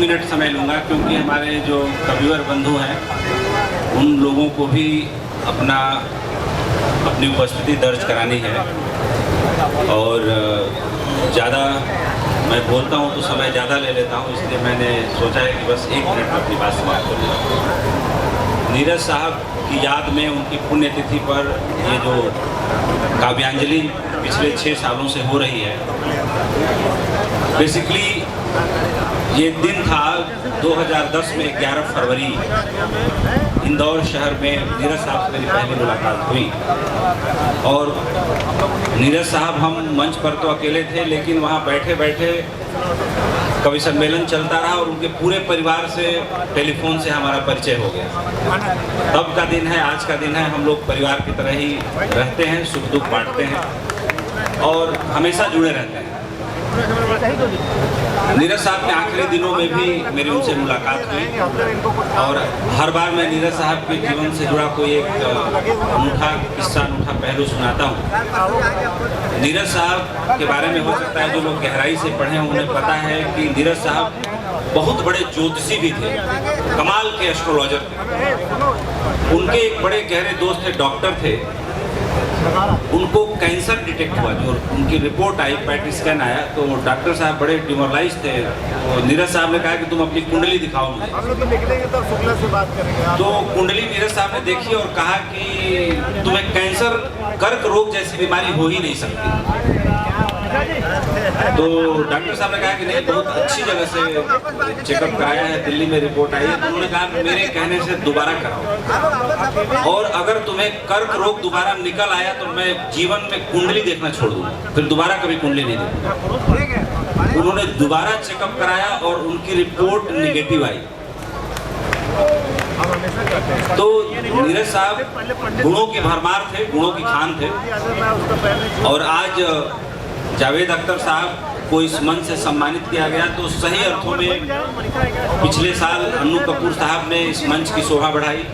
Minute समय लूँगा, क्योंकि हमारे जो कविवर बंधु हैं उन लोगों को भी अपनी उपस्थिति दर्ज करानी है और ज़्यादा मैं बोलता हूँ तो समय ज़्यादा ले लेता हूँ, इसलिए मैंने सोचा है कि बस 1 मिनट में अपनी बात समाप्त कर दूँ। नीरज साहब की याद में उनकी पुण्यतिथि पर ये जो काव्यांजलि पिछले 6 सालों से हो रही है, बेसिकली ये दिन था 2010 में 11 फरवरी इंदौर शहर में नीरज साहब से मेरी पहली मुलाकात हुई। और नीरज साहब, हम मंच पर तो अकेले थे, लेकिन वहाँ बैठे बैठे कवि सम्मेलन चलता रहा और उनके पूरे परिवार से टेलीफोन से हमारा परिचय हो गया। तब का दिन है, आज का दिन है, हम लोग परिवार की तरह ही रहते हैं, सुख दुख बांटते हैं और हमेशा जुड़े रहते हैं। नीरज साहब के आखिरी दिनों में भी मेरी उनसे मुलाकात हुई और हर बार मैं नीरज साहब के जीवन से जुड़ा कोई एक अनूठा किस्सा, अनूठा पहलू सुनाता हूँ। नीरज साहब के बारे में हो सकता है जो लोग गहराई से पढ़े हैं उन्हें पता है कि नीरज साहब बहुत बड़े ज्योतिषी भी थे, कमाल के एस्ट्रोलॉजर थे। उनके एक बड़े गहरे दोस्त थे, डॉक्टर थे। उनको कैंसर डिटेक्ट हुआ, जो उनकी रिपोर्ट आई, पैट स्कैन आया, तो डॉक्टर साहब बड़े डिमोरलाइज थे। तो नीरज साहब ने कहा कि तुम अपनी कुंडली दिखाओ मुझे। तो कुंडली नीरज साहब ने देखी और कहा कि तुम्हें कैंसर, कर्क रोग जैसी बीमारी हो ही नहीं सकती। तो डॉक्टर साहब ने कहा कि नहीं, बहुत अच्छी जगह से चेकअप कराया है, दिल्ली में रिपोर्ट आई है। तो उन्होंने कहा मेरे कहने से दोबारा कराओ, और अगर तुम्हें कर्क रोग दोबारा निकल आया तो मैं जीवन में कुंडली देखना छोड़ दूंगा, फिर दोबारा कभी कुंडली नहीं देखूंगा। उन्होंने दोबारा चेकअप कराया और उनकी रिपोर्ट निगेटिव आई। तो नीरज साहब गुणों की भरमार थे, गुणों की खान थे। और आज जावेद अख्तर साहब को इस मंच से सम्मानित किया गया, तो सही अर्थों में पिछले साल अन्नू कपूर साहब ने इस मंच की शोभा बढ़ाई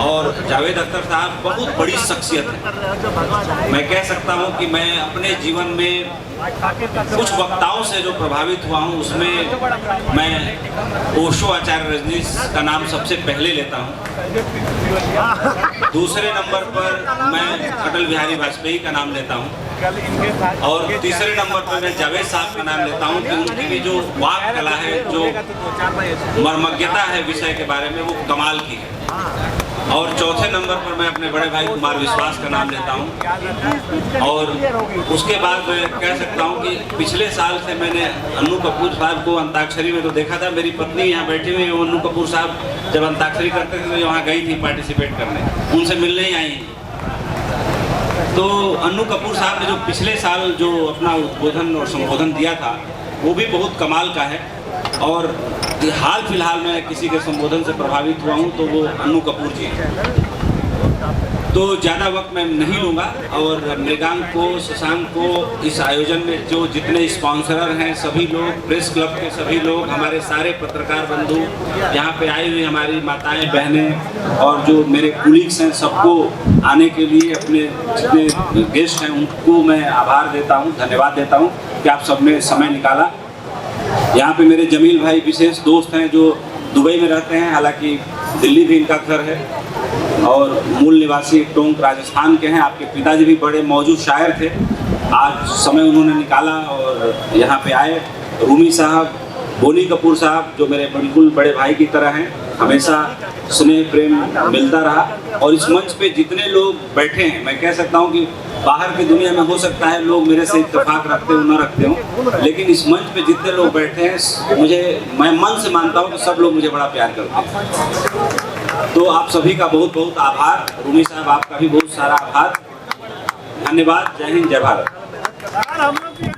और जावेद अख्तर साहब बहुत बड़ी शख्सियत है। मैं कह सकता हूं कि मैं अपने जीवन में कुछ वक्ताओं से जो प्रभावित हुआ हूं, उसमें मैं ओशो, आचार्य रजनीश का नाम सबसे पहले लेता हूं। दूसरे नंबर पर मैं अटल बिहारी वाजपेयी का नाम लेता हूं और तीसरे नंबर पर मैं जावेद साहब का नाम लेता हूं कि उनकी भी जो वाक कला है, जो मर्मज्ञता है विषय के बारे में, वो कमाल की है। और चौथे नंबर पर मैं अपने बड़े भाई कुमार विश्वास का नाम लेता हूं। और उसके बाद मैं कह सकता हूं कि पिछले साल से मैंने अन्नू कपूर साहब को अंताक्षरी में तो देखा था। मेरी पत्नी यहाँ बैठी हुई है, अन्नू कपूर साहब जब अंताक्षरी करते थे तो वहाँ गई थी पार्टिसिपेट करने, उनसे मिलने ही आई। तो अन्नू कपूर साहब ने जो पिछले साल जो अपना उद्बोधन और संबोधन दिया था, वो भी बहुत कमाल का है। और हाल फिलहाल में किसी के संबोधन से प्रभावित हुआ हूँ तो वो अन्नू कपूर जी हैं। तो ज़्यादा वक्त मैं नहीं लूँगा और मृगांक को, शशांक को, इस आयोजन में जो जितने स्पॉन्सरर हैं सभी लोग, प्रेस क्लब के सभी लोग, हमारे सारे पत्रकार बंधु, यहाँ पे आई हुई हमारी माताएं, बहनें और जो मेरे कुलीग्स हैं, सबको आने के लिए, अपने जितने गेस्ट हैं उनको मैं आभार देता हूँ, धन्यवाद देता हूँ कि आप सब ने समय निकाला। यहाँ पे मेरे जमील भाई विशेष दोस्त हैं जो दुबई में रहते हैं, हालांकि दिल्ली भी इनका घर है और मूल निवासी टोंक राजस्थान के हैं। आपके पिताजी भी बड़े मौजूद शायर थे, आज समय उन्होंने निकाला और यहाँ पे आए। रूमी साहब, बोनी कपूर साहब जो मेरे बिल्कुल बड़े भाई की तरह हैं, हमेशा स्नेह प्रेम मिलता रहा। और इस मंच पे जितने लोग बैठे हैं, मैं कह सकता हूँ कि बाहर की दुनिया में हो सकता है लोग मेरे से इत्तेफाक रखते हो न रखते हो, लेकिन इस मंच पे जितने लोग बैठे हैं, मैं मन से मानता हूँ कि सब लोग मुझे बड़ा प्यार करते हैं। तो आप सभी का बहुत बहुत आभार। रूमी साहब, आपका भी बहुत सारा आभार। धन्यवाद। जय हिंद, जय भारत।